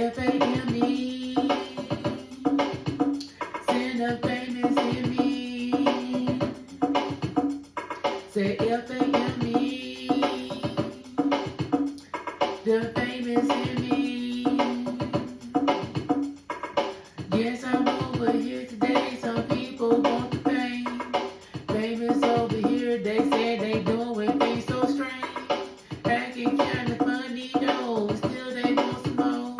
F-A-M-E. Send the famous in me. Say F-A-M-E. The famous in me. Yes, I'm over here today. Some people want the fame. Famous over here, they say they doing things so strange. Acting kinda funny though, still they want some more.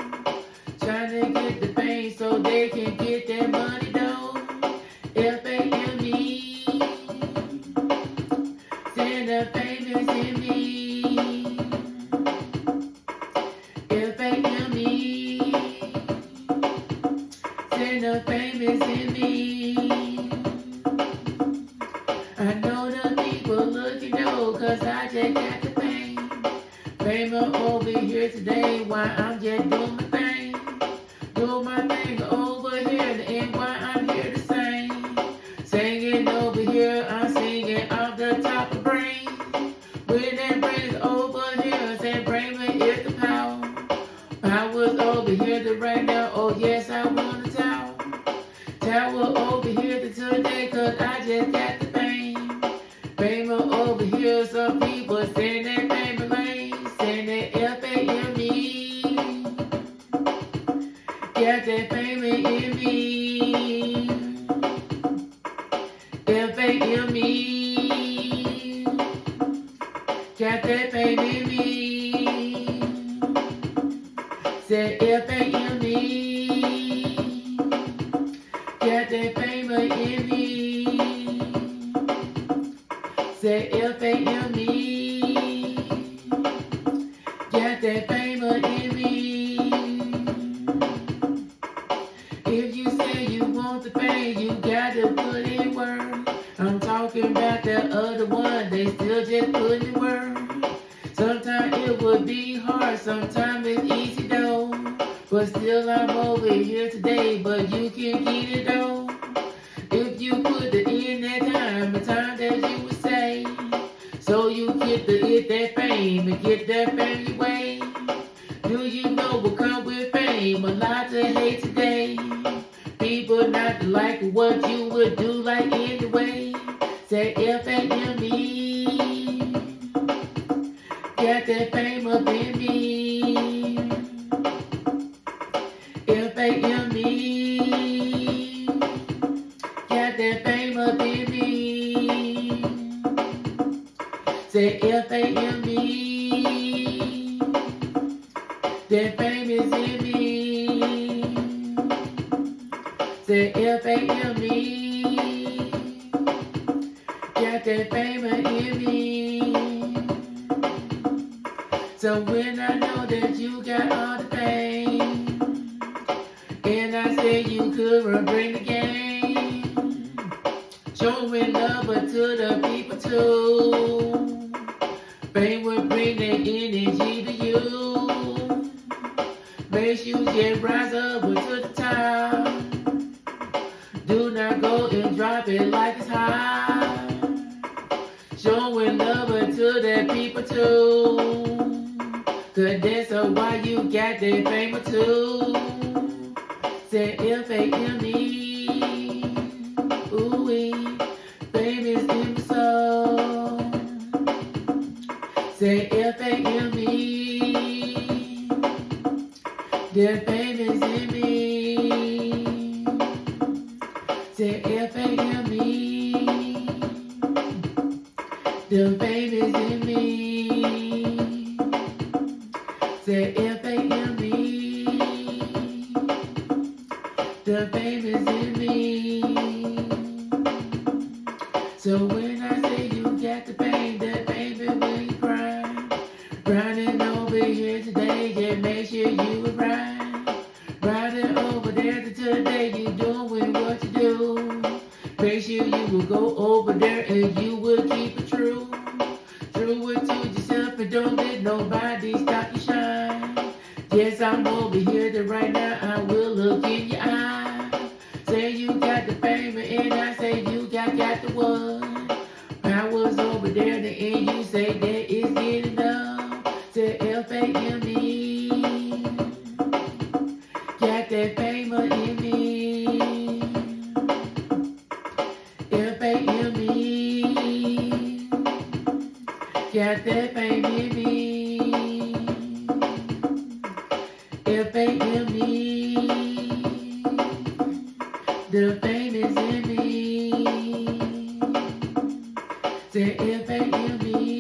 Trying to get the fame so they can get their money though. F-A-M-E. Send the famous in me. F-A-M-E. Send the famous in me. I know the people looking though, cause I just got the fame. Fame over here today, why I'm just doing my thing. Do my thing over here, and why I'm here to sing. Singing over here, I'm singing off the top of brain. When that brain's over here, say brain is the power. Power's over here to right now, oh yes, I want a tower. Tower over here to today, cause I just got the fame. Fame over here, some people send that fame lane. Send that F-A-M-E. Got that fame in me. F-A-M-E. Got that fame in me. Say F-A-M-E. Got that fame in me. Say F-A-M-E. Got that fame in me. If you say you want the fame, you gotta put in work. I'm talking about the other one, they still just put in work. Sometimes it would be hard, sometimes it's easy though. But still I'm over here today, but you can get it though. If you put it in that time, the time that you would say. So you get that fame and get that fame your way. Do you know what comes with fame? A lot to hate today. People not to like what you would do like anyway. Say F-A-M-E. Got that fame up in me. F-A-M-E. Got that fame up in me. Say F-A-M-E. That fame is in me. Say F-A-M-E. Got that fame in me. So when I know that you got all the fame, and I say you could bring the game, showing love but to the people too. Fame will bring that energy to you. Makes you just rise up to the top. Do not go and drop it like it's hot. Showing love to the people too. Cause that's why you got that fame too. Say F-A-M-E. Ooh-wee. Fame is in my soul. Say F-A-M-E. The fame is in me. Say F-A-M-E. The fame is in me. Say F-A-M-E. The fame is in me. So when I say you got the fame is when you grind. Grinding over here today, just make sure you are right. Riding over there to today, you doing what you do. Make sure you will go over there and you will keep it true. True it to yourself and don't let nobody stop you shine. Yes, I'm over here to right now, I will look in your eye. Say you got the fame and I say you got the one. Powers over there and you say that is good enough. Say F-A-M-E. got that fame in me. F-A-M-E. The fame is in me. Say F-A-M-E.